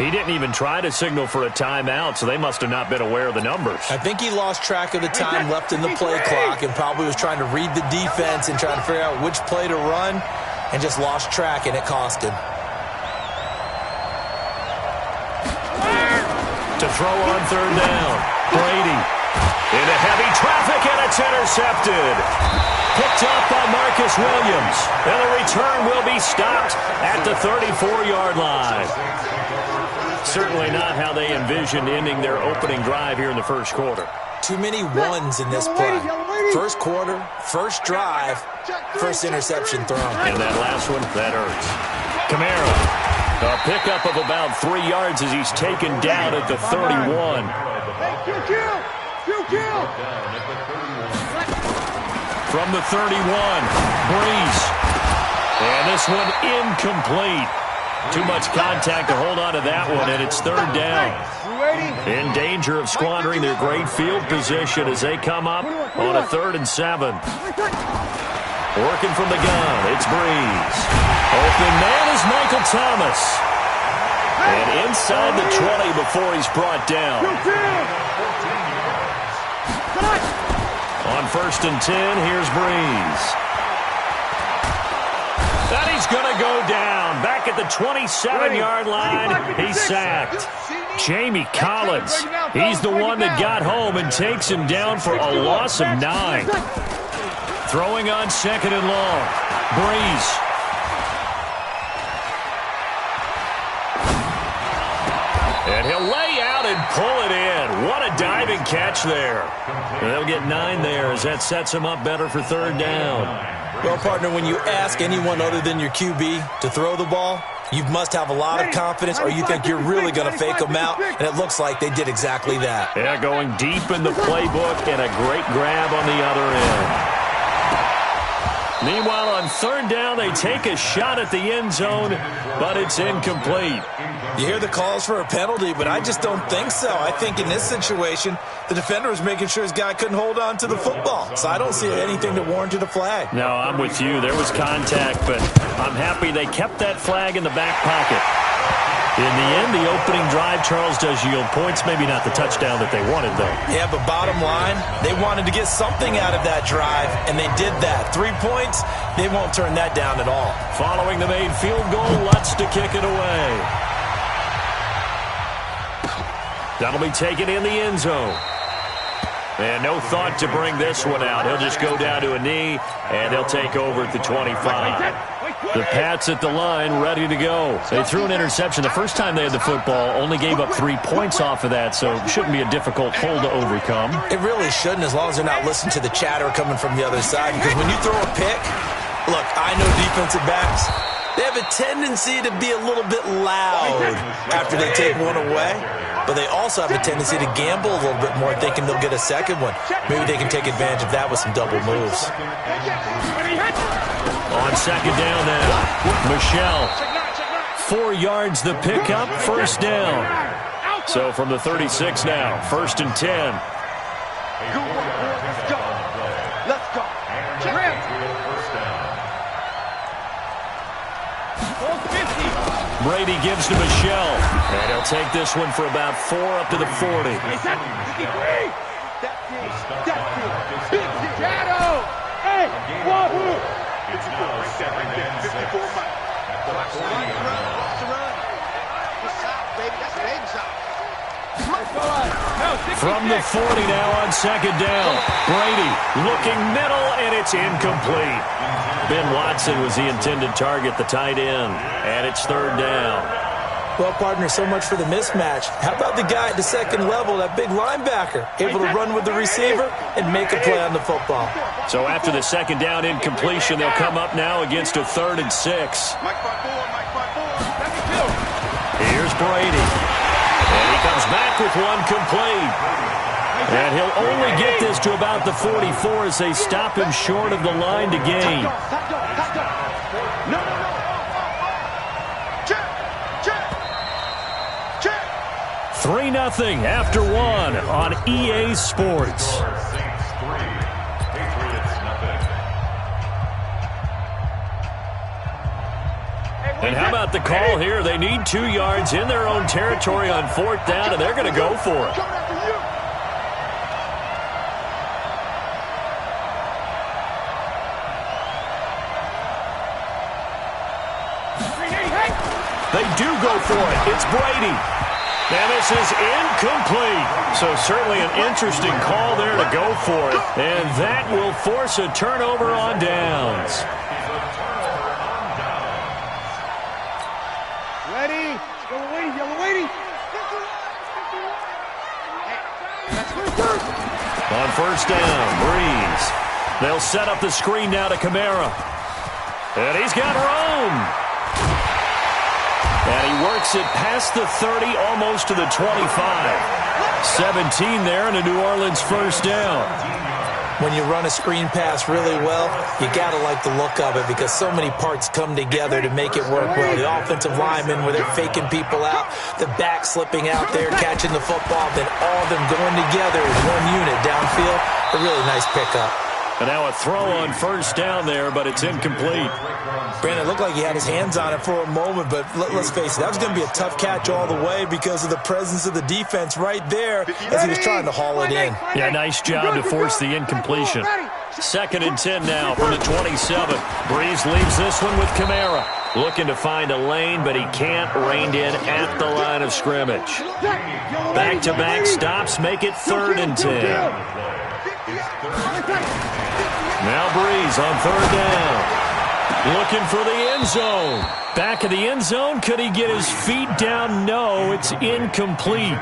He didn't even try to signal for a timeout, so they must have not been aware of the numbers. I think he lost track of the time left in the play clock and probably was trying to read the defense and trying to figure out which play to run and just lost track, and it cost him. To throw on third down. Brady into heavy traffic, and it's intercepted. Picked up by Marcus Williams. And the return will be stopped at the 34-yard line. Certainly not how they envisioned ending their opening drive here in the first quarter. Too many ones in this play. First quarter, first drive, first interception thrown. And that last one, that hurts. Kamara, a pickup of about 3 yards as he's taken down at the 31. From the 31, Breeze. And this one incomplete. Too much contact to hold on to that one, and it's third down. In danger of squandering their great field position as they come up on a 3rd and 7. Working from the gun, it's Breeze. Open man is Michael Thomas. And inside the 20 before he's brought down. On 1st and 10, here's Breeze. And he's going to go down. Back at the 27-yard line, he's sacked. Jamie Collins, he's the one that got home and takes him down for a loss of 9. Throwing on 2nd and long. Breeze. And he'll lay out and pull it in. What a diving catch there. And they'll get 9 there as that sets him up better for third down. Well, partner, when you ask anyone other than your QB to throw the ball, you must have a lot of confidence or you think you're really going to fake them out, and it looks like they did exactly that. Yeah, going deep in the playbook and a great grab on the other end. Meanwhile, on third down, they take a shot at the end zone, but it's incomplete. You hear the calls for a penalty, but I just don't think so. I think in this situation, the defender was making sure his guy couldn't hold on to the football. So I don't see anything that warranted a flag. No, I'm with you. There was contact, but I'm happy they kept that flag in the back pocket. In the end, the opening drive, Charles, does yield points. Maybe not the touchdown that they wanted, though. Yeah, but bottom line, they wanted to get something out of that drive, and they did that. 3 points, they won't turn that down at all. Following the made field goal, Lutz to kick it away. That'll be taken in the end zone. And no thought to bring this one out. He'll just go down to a knee, and they'll take over at the 25. The Pats at the line, ready to go. They threw an interception the first time they had the football, only gave up 3 points off of that, so it shouldn't be a difficult hole to overcome. It really shouldn't, as long as they're not listening to the chatter coming from the other side, because when you throw a pick, look, I know defensive backs, they have a tendency to be a little bit loud after they take one away, but they also have a tendency to gamble a little bit more, thinking they'll get a second one. Maybe they can take advantage of that with some double moves. On second down now, Michelle. 4 yards the pickup, first down. So from the 36 now, 1st and 10. Let's go. Let's go. Brady gives to Michelle. And he'll take this one for about 4 up to the 40. From the 40 now on second down. Brady looking middle, and it's incomplete. Ben Watson was the intended target, the tight end, and it's third down. Well, partner, so much for the mismatch. How about the guy at the second level, that big linebacker, able to run with the receiver and make a play on the football? So after the second down incompletion, they'll come up now against a 3rd and 6. Here's Brady. And he comes back with one complete. And he'll only get this to about the 44 as they stop him short of the line to gain. 3-0 after 1 on EA Sports. Hey, And how about the call here? They need 2 yards in their own territory on 4th down, and they're going to go for it. They do go for it. It's Brady. And this is incomplete. So certainly an interesting call there to go for it. And that will force a turnover on downs. Ready? Yellow waiting. On 1st down, Breeze. They'll set up the screen now to Kamara. And he's got room. And he works it past the 30, almost to the 25. 17 there, and a New Orleans 1st down. When you run a screen pass really well, you got to like the look of it because so many parts come together to make it work well. The offensive linemen, where they're faking people out, the back slipping out there, catching the football, then all of them going together as one unit downfield. A really nice pickup. And now a throw on 1st down there, but it's incomplete. Brandon, it looked like he had his hands on it for a moment, but let's face it, that was going to be a tough catch all the way because of the presence of the defense right there as he was trying to haul it in. Yeah, nice job to force the incompletion. 2nd and 10 now from the 27. Breeze leaves this one with Kamara. Looking to find a lane, but he can't. Reined in at the line of scrimmage. Back-to-back stops make it 3rd and 10. Now Breeze on 3rd down. Looking for the end zone. Back of the end zone. Could he get his feet down? No, it's incomplete.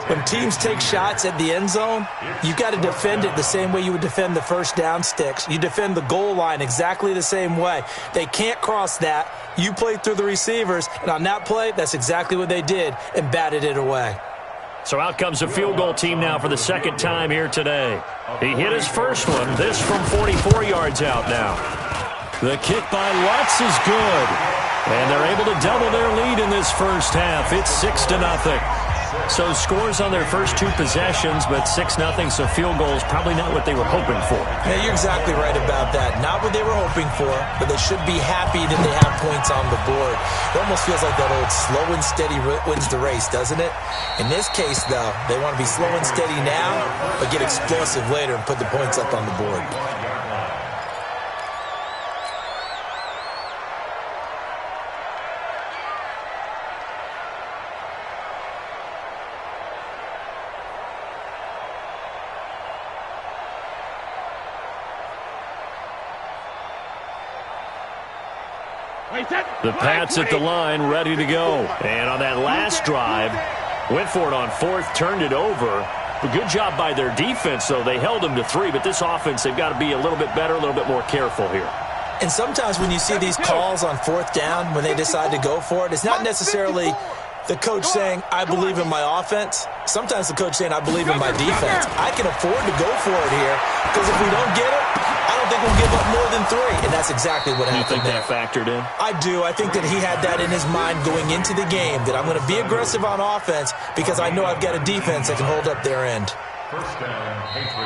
When teams take shots at the end zone, you've got to defend it the same way you would defend the 1st down sticks. You defend the goal line exactly the same way. They can't cross that. You play through the receivers, and on that play, that's exactly what they did and batted it away. So out comes a field goal team now for the 2nd time here today. He hit his first one. This from 44 yards out now. The kick by Lutz is good. And they're able to double their lead in this 1st half. It's 6-0. So scores on their first 2 possessions, but 6-0, so field goals probably not what they were hoping for. Yeah, you're exactly right about that. Not what they were hoping for, but they should be happy that they have points on the board. It almost feels like that old slow and steady wins the race, doesn't it? In this case, though, they want to be slow and steady now, but get explosive later and put the points up on the board. The Pats at the line, ready to go. And on that last drive, went for it on 4th, turned it over. A good job by their defense, though. They held them to 3, but this offense, they've got to be a little bit better, a little bit more careful here. And sometimes when you see these calls on 4th down, when they decide to go for it, it's not necessarily the coach saying, I believe in my offense. Sometimes the coach saying, I believe in my defense. I can afford to go for it here because if we don't get it, I don't think we'll give up more than 3, and that's exactly what happened. You think that factored in? I do. I think that he had that in his mind going into the game, that I'm going to be aggressive on offense because I know I've got a defense that can hold up their end.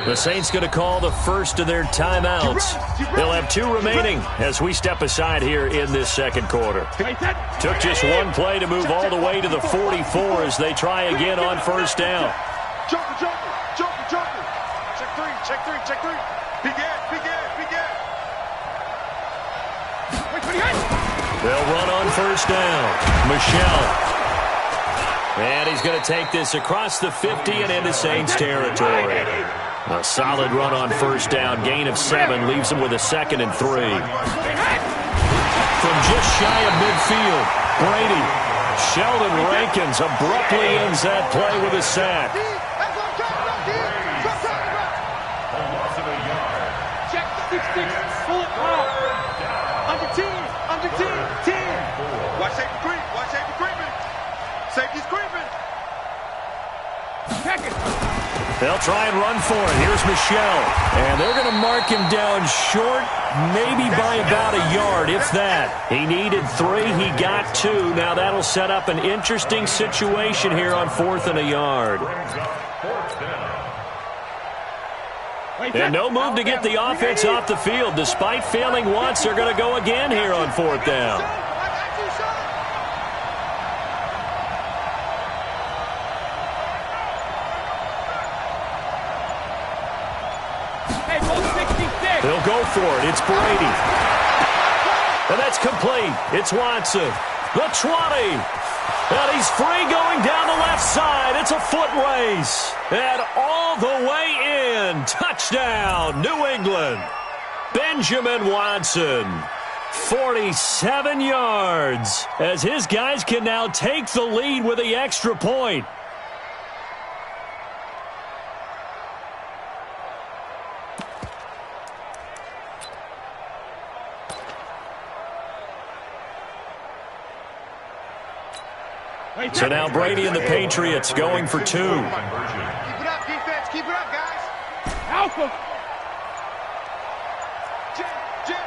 The Saints going to call the first of their timeouts. They'll have 2 remaining as we step aside here in this 2nd quarter. Took just 1 play to move all the way to the 44 as they try again on 1st down. Joker. Check 3. Begin. They'll run on 1st down. Michelle. And he's going to take this across the 50 and into Saints territory. A solid run on 1st down. Gain of 7 leaves him with a 2nd and 3. From just shy of midfield, Brady. Sheldon Rankins abruptly ends that play with a sack. Check 6-6. Pull it out. Under 10. Watch safety creep. Safety's creeping. They'll try and run for it. Here's Michelle. And they're going to mark him down short, maybe by about a yard, if that. He needed 3. He got 2. Now that'll set up an interesting situation here on 4th and a yard. And no move to get the offense off the field. Despite failing once, they're going to go again here on 4th down. They'll go for it. It's Brady. And that's complete. It's Watson. The 20. And he's free going down the left side. It's a foot race. And all the way in. Touchdown, New England. Benjamin Watson. 47 yards. As his guys can now take the lead with the extra point. So now Brady and the Patriots going for 2. Keep it up, defense. Keep it up, guys. Alpha. Jim.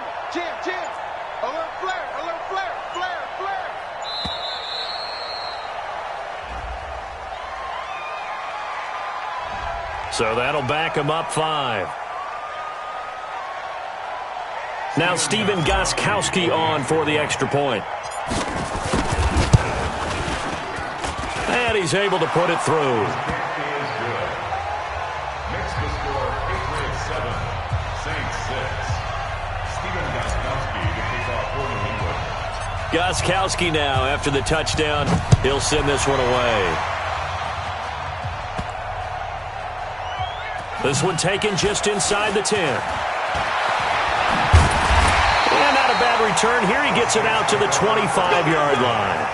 Alert flare. So that'll back him up 5. Now Stephen Gostkowski on for the extra point. And he's able to put it through. Makes the score Patriots 7, Saints 6. Stephen Gostkowski to kick off for New England. Gostkowski now, after the touchdown, he'll send this one away. This one taken just inside the 10. And not a bad return. Here he gets it out to the 25-yard line.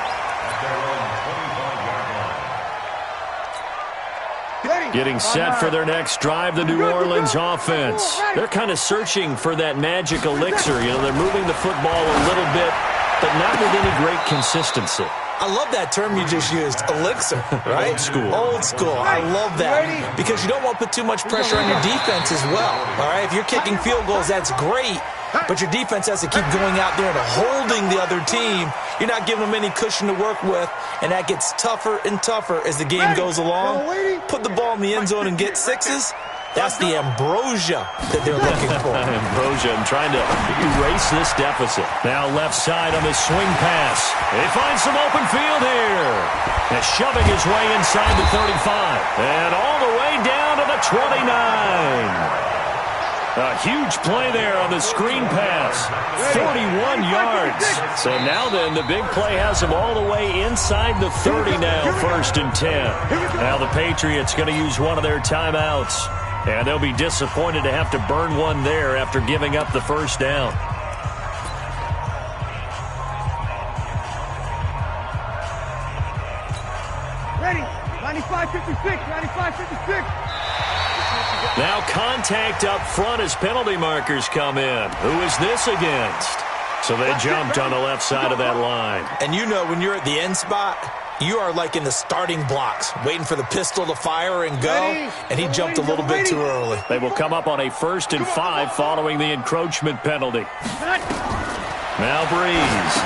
Getting set for their next drive, the New Orleans offense. They're kind of searching for that magic elixir. You know, they're moving the football a little bit, but not with any great consistency. I love that term you just used, elixir, right? Old school. Old school. I love that because you don't want to put too much pressure on your defense as well, all right? If you're kicking field goals, that's great, but your defense has to keep going out there and holding the other team. You're not giving them any cushion to work with, and that gets tougher and tougher as the game goes along. Put the ball in the end zone and get 6s. That's the ambrosia that they're looking for. Ambrosia, I'm trying to erase this deficit. Now left side on this swing pass. He finds some open field here. And shoving his way inside the 35. And all the way down to the 29. A huge play there on the screen pass. 41 yards. So now then, the big play has him all the way inside the 30 now, 1st and 10. Now the Patriots going to use one of their timeouts. And they'll be disappointed to have to burn one there after giving up the first down. Ready. 95-56. Now contact up front as penalty markers come in. Who is this against? So they jumped on the left side of that line. And you know when you're at the end spot, you are like in the starting blocks, waiting for the pistol to fire and go, and he jumped a little bit too early. They will come up on a 1st and 5 following the encroachment penalty. Now Breeze.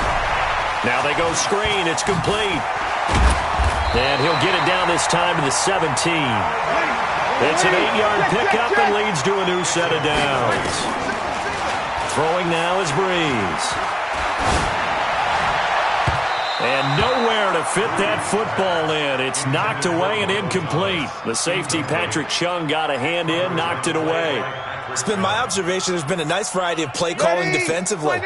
Now they go screen. It's complete. And he'll get it down this time to the 17. It's an 8-yard pickup and leads to a new set of downs. Throwing now is Breeze. And nowhere to fit that football in. It's knocked away and incomplete. The safety, Patrick Chung, got a hand in, knocked it away. It's been my observation there's been a nice variety of play calling defensively.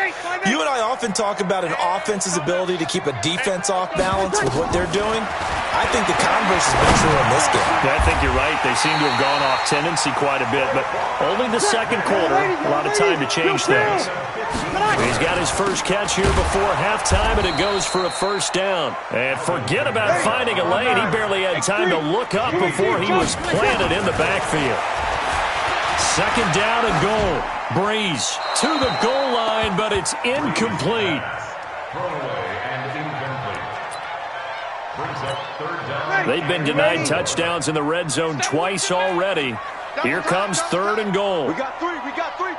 You and I often talk about an offense's ability to keep a defense off balance with what they're doing. I think the converse has been true in this game. Yeah, I think you're right. They seem to have gone off tendency quite a bit, but only the second quarter, a lot of time to change things. He's got his first catch here before halftime, and it goes for a first down. And forget about finding a lane. He barely had time to look up before he was planted in the backfield. Second down and goal. Breeze to the goal line, but it's incomplete. They've been denied touchdowns in the red zone twice already. Here comes 3rd and goal. We got 3,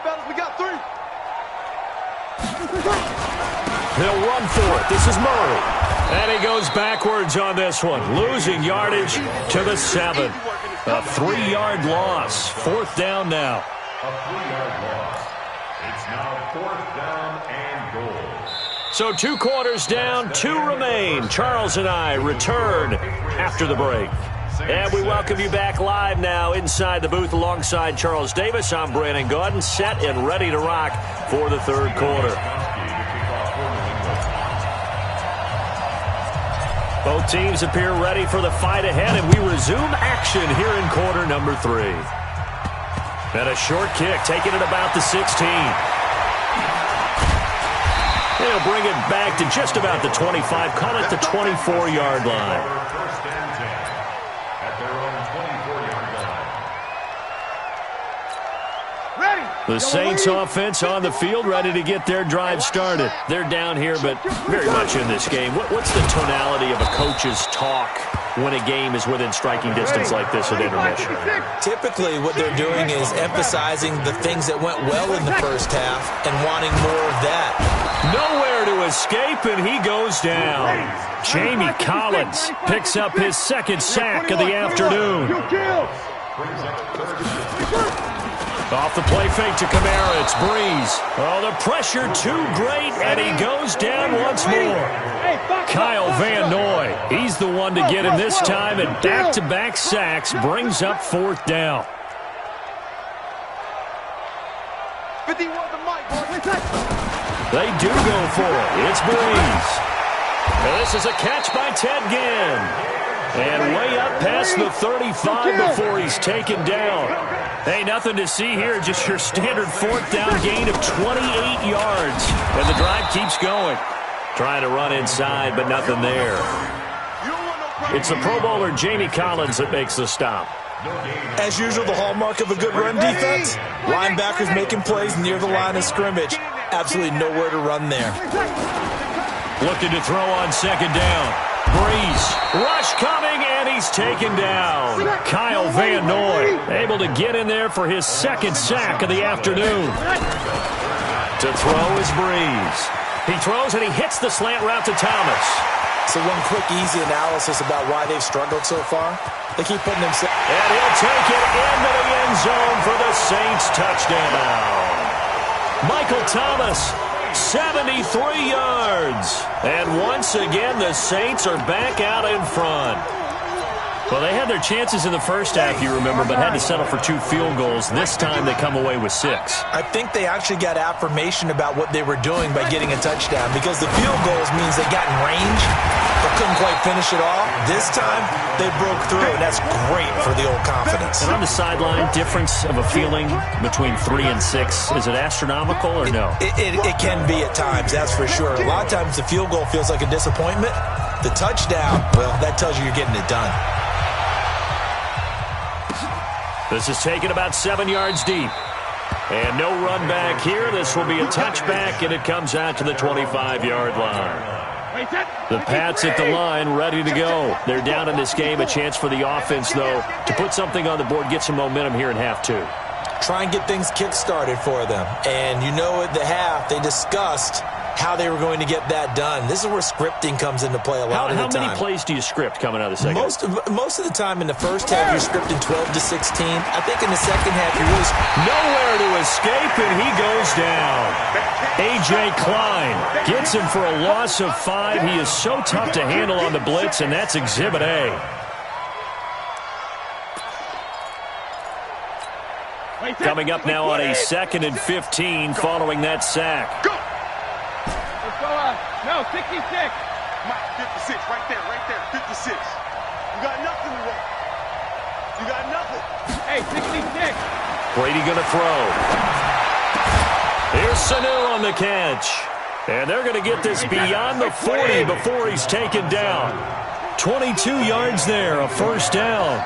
fellas. We got 3. They'll run for it. This is Murray. And he goes backwards on this one, losing yardage to the 7. A 3-yard loss. 4th down now. A 3-yard loss. It's now 4th down and goal. So 2 quarters down, 2 remain. Charles and I return after the break. And we welcome you back live now inside the booth alongside Charles Davis. I'm Brandon Gaudin, set and ready to rock for the third quarter. Both teams appear ready for the fight ahead, and we resume action here in quarter number 3. And a short kick, taking it about the 16. They'll bring it back to just about the 25, call it the 24-yard line. The Saints offense on the field, ready to get their drive started. They're down here, but very much in this game. What's the tonality of a coach's talk when a game is within striking distance like this at intermission? Typically, what they're doing is emphasizing the things that went well in the first half and wanting more of that. Nowhere to escape, and he goes down. Jamie Collins picks up his second sack of the afternoon. Off the play fake to Kamara, it's Breeze. Oh, the pressure too great, and he goes down once more. Kyle Van Noy, he's the one to get him this time, and back-to-back sacks brings up fourth down. They do go for it. It's Breeze. This is a catch by Ted Ginn. And way up past the 35 before he's taken down. Hey, nothing to see here, just your standard fourth down gain of 28 yards. And the drive keeps going. Trying to run inside, but nothing there. It's the Pro Bowler Jamie Collins that makes the stop. As usual, the hallmark of a good run defense, linebackers making plays near the line of scrimmage. Absolutely nowhere to run there. Looking to throw on second down. Breeze, rush coming, and he's taken down. Kyle Van Noy able to get in there for his second sack of the afternoon. To throw is Breeze. He throws, and he hits the slant route to Thomas. So one quick, easy analysis about why they've struggled so far. They keep putting themselves... And he'll take it into the end zone for the Saints touchdown. Michael Thomas, 73 yards. And once again, the Saints are back out in front. Well, they had their chances in the first half, you remember, but had to settle for 2 field goals. This time they come away with 6. I think they actually got affirmation about what they were doing by getting a touchdown, because the field goals means they got in range but couldn't quite finish it off. This time, they broke through, and that's great for the old confidence. And on the sideline, difference of a feeling between 3 and 6, is it astronomical or no? It can be at times, that's for sure. A lot of times the field goal feels like a disappointment. The touchdown, well, that tells you you're getting it done. This is taken about 7 yards deep. And no run back here. This will be a touchback, and it comes out to the 25-yard line. The Pats at the line, ready to go. They're down in this game. A chance for the offense, though, to put something on the board, get some momentum here in half 2. Try and get things kick-started for them. And you know at the half, they discussed how they were going to get that done. This is where scripting comes into play a lot of the time. How many plays do you script coming out of the second? Most of the time in the first half, you're scripting 12 to 16. I think in the second half, you're really... Nowhere to escape, and he goes down. A.J. Klein gets him for a loss of 5. He is so tough to handle on the blitz, and that's Exhibit A. Coming up now on a 2nd and 15 following that sack. No, 66. Mike, 56, right there, 56. You got nothing today. You got nothing. Hey, 66. Brady going to throw. Here's Sanu on the catch. And they're going to get this beyond the 40 before he's taken down. 22 yards there, a first down.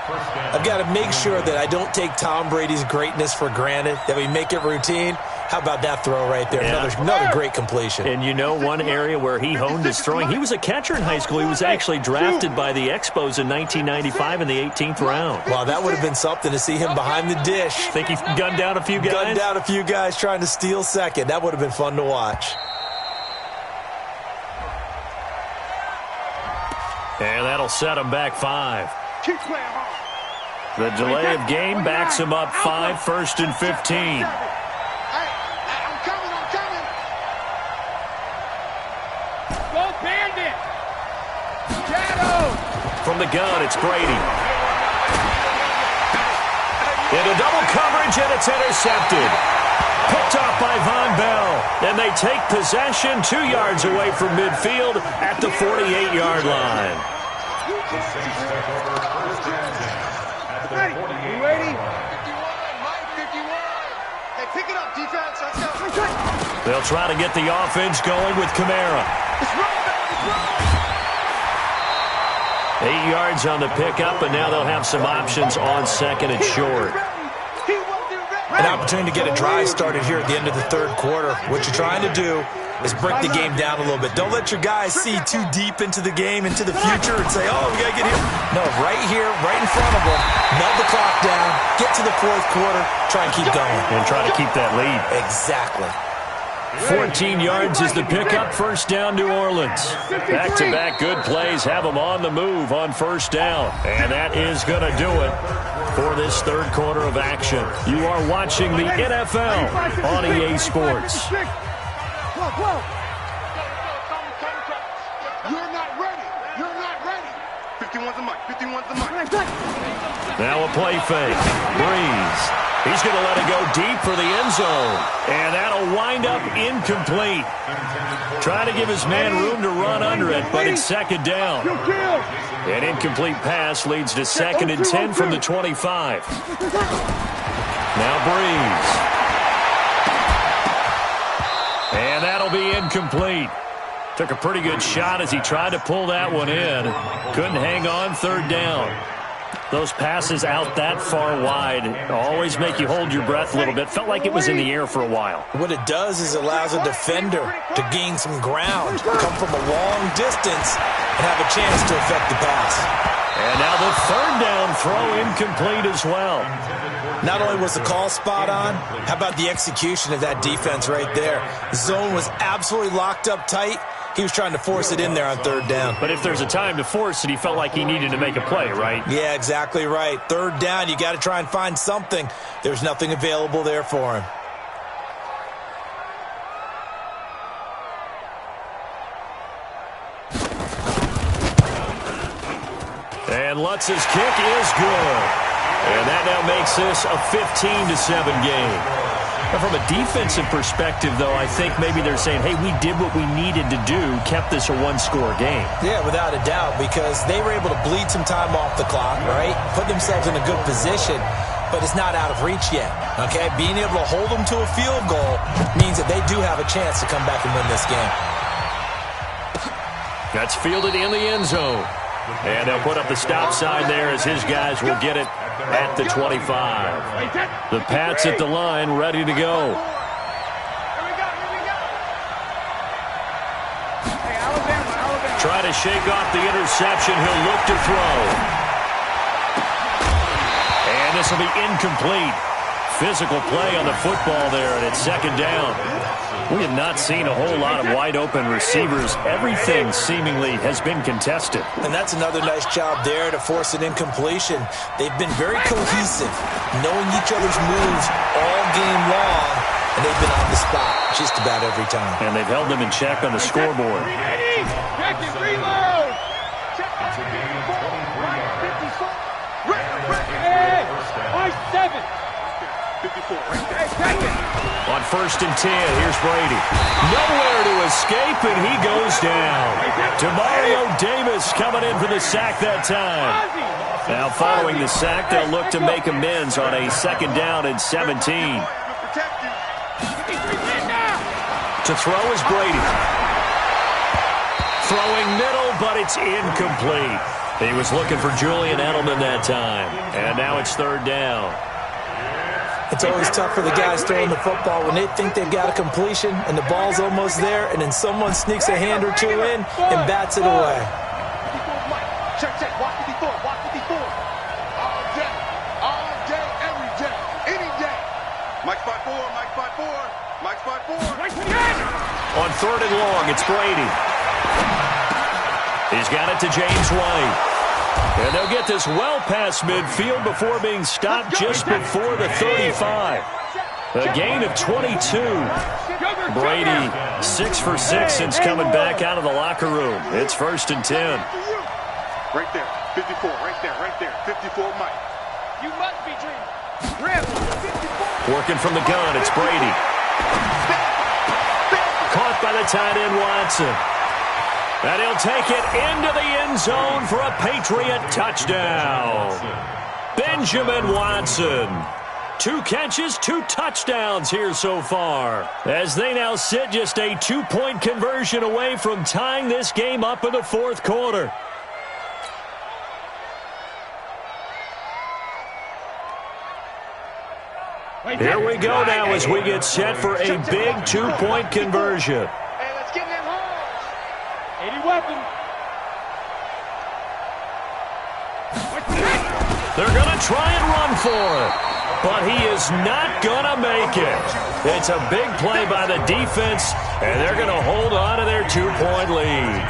I've got to make sure that I don't take Tom Brady's greatness for granted, that we make it routine. How about that throw right there? Yeah. Another great completion. And you know one area where he honed his throwing? He was a catcher in high school. He was actually drafted by the Expos in 1995 in the 18th round. Wow, that would have been something to see him behind the dish. Think he gunned down a few guys? Gunned down a few guys trying to steal second. That would have been fun to watch. And that'll set him back 5. Keep playing hard. The delay of game backs him up 5, 1st and 15. I'm coming. Go Bandit. Shadow. From the gun, it's Brady. Into double coverage, and it's intercepted. Picked off by Von Bell. And they take possession 2 yards away from midfield at the 48-yard line. Ready? You ready? 51. Hey, pick it up, defense. Let's go. They'll try to get the offense going with Kamara. 8 yards on the pickup, and now they'll have some options on second and short. An opportunity to get a drive started here at the end of the third quarter. What you're trying to do is break the game down a little bit. Don't let your guys see too deep into the game, into the future, and say, oh, we got to get here. No, right here, right in front of them, melt the clock down, get to the fourth quarter, try and keep going. And try to keep that lead. Exactly. 14 yards is the pickup, first down, New Orleans. Back-to-back good plays have them on the move on first down. And that is going to do it for this third quarter of action. You are watching the NFL on EA Sports. You're not ready. 51's the mic. Now a play fake. Breeze. He's going to let it go deep for the end zone. And that'll wind up incomplete. Trying to give his man room to run under it, but it's second down. An incomplete pass leads to second and 10 from the 25. Now Breeze. And that'll be incomplete. Took a pretty good shot as he tried to pull that one in. Couldn't hang on, third down. Those passes out that far wide always make you hold your breath a little bit. Felt like it was in the air for a while. What it does is it allows a defender to gain some ground, come from a long distance, and have a chance to affect the pass. And now the third down throw incomplete as well. Not only was the call spot on, how about the execution of that defense right there? The zone was absolutely locked up tight. He was trying to force it in there on third down. But if there's a time to force it, he felt like he needed to make a play, right? Yeah, exactly right. Third down, you got to try and find something. There's nothing available there for him. And Lutz's kick is good. And that now makes this a 15-7 game. Now, from a defensive perspective, though, I think maybe they're saying, hey, we did what we needed to do, kept this a one-score game. Yeah, without a doubt, because they were able to bleed some time off the clock, right? Put themselves in a good position, but it's not out of reach yet, okay? Being able to hold them to a field goal means that they do have a chance to come back and win this game. That's fielded in the end zone. And they'll put up the stop sign there as his guys will get it at the 25. The Pats at the line, ready to go. Try to shake off the interception. He'll look to throw. And this will be incomplete. Physical play on the football there, and it's second down. We have not seen a whole lot of wide-open receivers. Everything seemingly has been contested. And that's another nice job there to force an incompletion. They've been very cohesive, knowing each other's moves all game long, and they've been on the spot just about every time. And they've held them in check on the scoreboard. Check it, reload! Check it. 54. 54. On first and 10, here's Brady. Nowhere to escape, and he goes down. Demario Davis coming in for the sack that time. Now following the sack, they'll look to make amends on a second down and 17. To throw is Brady. Throwing middle, but it's incomplete. He was looking for Julian Edelman that time. And now it's third down. It's always tough for the guys throwing the football when they think they've got a completion and the ball's almost there, and then someone sneaks a hand or two in and bats it away. Check, watch 54, watch 54. All day, every day, any day. Mike 5-4, Mike 5-4, Mike 5-4. On third and long, it's Brady. He's got it to James White. And they'll get this well past midfield before being stopped just before the 35. A gain of 22. Brady 6 for 6 since coming back out of the locker room. It's first and 10. Right there. 54, right there. 54, Mike. You must be dreaming. Rip. 54. Working from the gun, it's Brady. Caught by the tight end, Watson. And he'll take it into the end zone for a Patriot touchdown. Benjamin Watson. 2 catches, 2 touchdowns here so far, as they now sit just a 2-point conversion away from tying this game up in the fourth quarter. Here we go now as we get set for a big 2-point conversion. Hey, let's get in them holes. 80 weapon. They're going to try and run for it, but he is not going to make it. It's a big play by the defense, and they're going to hold on to their 2-point lead.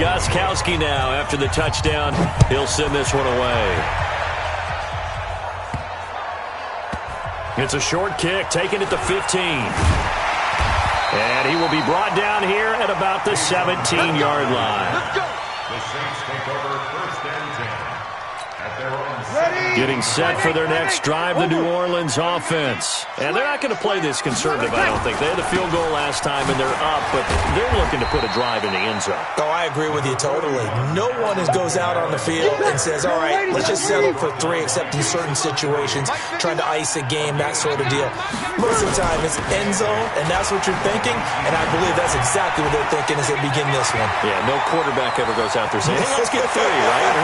Gostkowski now after the touchdown. He'll send this one away. It's a short kick, taken at the 15. And he will be brought down here at about the 17-yard line. Let's go. The Saints take over 1st and 10 at their own. Getting set for their next drive, the New Orleans offense. And they're not going to play this conservative, I don't think. They had the field goal last time, and they're up, but they're looking to put a drive in the end zone. Oh, I agree with you totally. No one goes out on the field and says, all right, let's just settle for 3, except in certain situations, trying to ice a game, that sort of deal. Most of the time, it's end zone, and that's what you're thinking, and I believe that's exactly what they're thinking as they begin this one. Yeah, no quarterback ever goes out there saying, hey, let's get 3, right?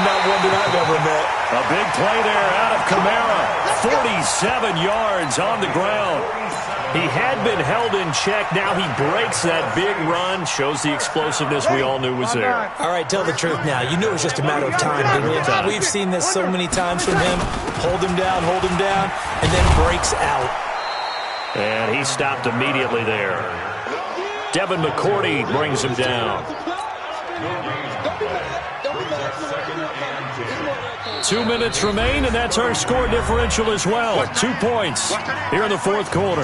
Not one that I've ever met. A big play there out of Kamara. 47 yards on the ground. He had been held in check. Now he breaks that big run. Shows the explosiveness we all knew was there. All right, tell the truth now. You knew it was just a matter of time, didn't you? We've seen this so many times from him. Hold him down, and then breaks out. And he stopped immediately there. Devin McCourty brings him down. 2 minutes remain, and that's our score differential as well. 2 points here in the fourth quarter.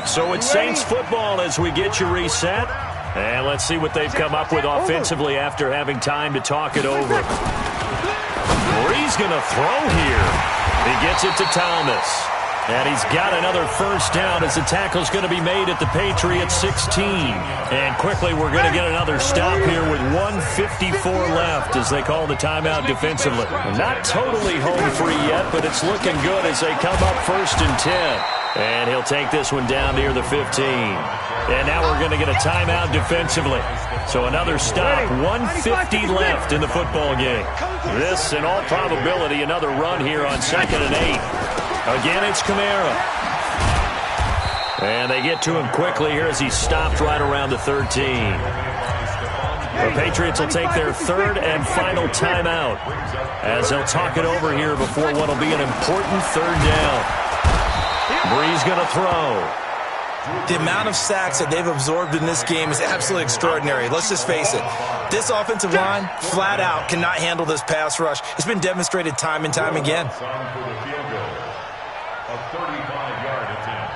So it's Saints football as we get you reset. And let's see what they've come up with offensively after having time to talk it over. Bree's going to throw here. He gets it to Thomas. And he's got another first down as the tackle's going to be made at the Patriots 16. And quickly we're going to get another stop here with 1:54 left as they call the timeout defensively. Not totally home free yet, but it's looking good as they come up 1st and 10. And he'll take this one down near the 15. And now we're going to get a timeout defensively. So another stop, 1:50 left in the football game. This, in all probability, another run here on 2nd and 8. Again, it's Kamara. And they get to him quickly here as he stopped right around the 13. The Patriots will take their 3rd and final timeout as they'll talk it over here before what will be an important 3rd down. Bree's going to throw. The amount of sacks that they've absorbed in this game is absolutely extraordinary. Let's just face it. This offensive line, flat out, cannot handle this pass rush. It's been demonstrated time and time again. A 35-yard attempt.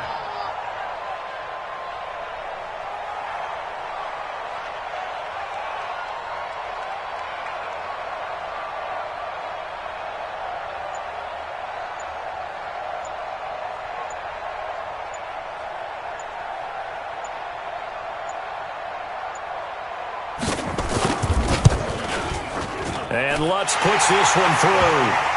And Lutz puts this one through.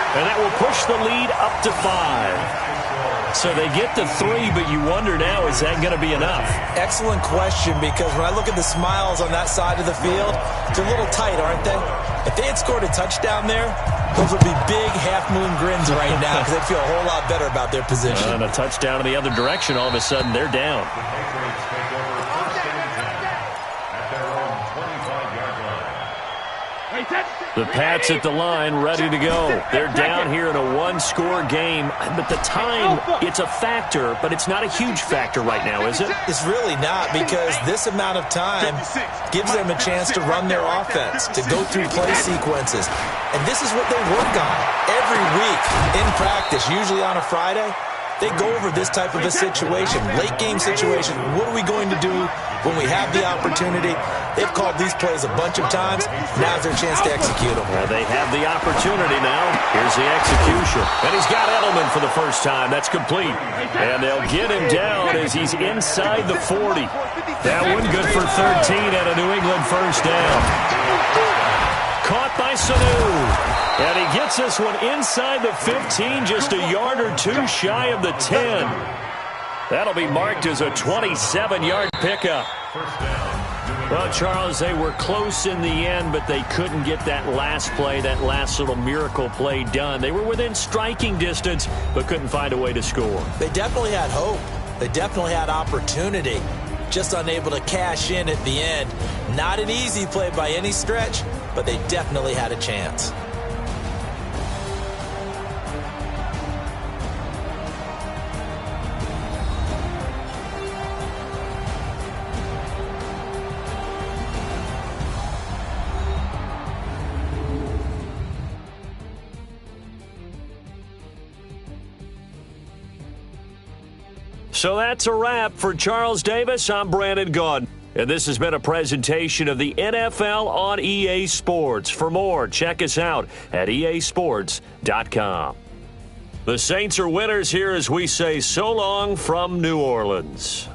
And that will push the lead up to 5. So they get the 3, but you wonder now, is that going to be enough? Excellent question, because when I look at the smiles on that side of the field, they're a little tight, aren't they? If they had scored a touchdown there, those would be big half-moon grins right now because they'd feel a whole lot better about their position. And a touchdown in the other direction, all of a sudden they're down. The Patriots take over 1st and 10 at their own 25-yard line. The Pats at the line, ready to go. They're down here in a 1-score game, but the time, it's a factor, but it's not a huge factor right now, is it? It's really not, because this amount of time gives them a chance to run their offense, to go through play sequences. And this is what they work on every week in practice, usually on a Friday. they go over this type of a situation, late game situation. What are we going to do when we have the opportunity? They've called these plays a bunch of times. Now's their chance to execute them. Well, they have the opportunity now. Here's the execution. And he's got Edelman for the first time. That's complete. And they'll get him down as he's inside the 40. That one good for 13 and a New England first down. Caught by Sanu. And he gets this one inside the 15, just a yard or two shy of the 10. That'll be marked as a 27-yard pickup. Well, Charles, they were close in the end, but they couldn't get that last play, that last little miracle play done. They were within striking distance, but couldn't find a way to score. They definitely had hope. They definitely had opportunity. Just unable to cash in at the end. Not an easy play by any stretch, but they definitely had a chance. So that's a wrap for Charles Davis. I'm Brandon Gaudin. And this has been a presentation of the NFL on EA Sports. For more, check us out at easports.com. The Saints are winners here as we say so long from New Orleans.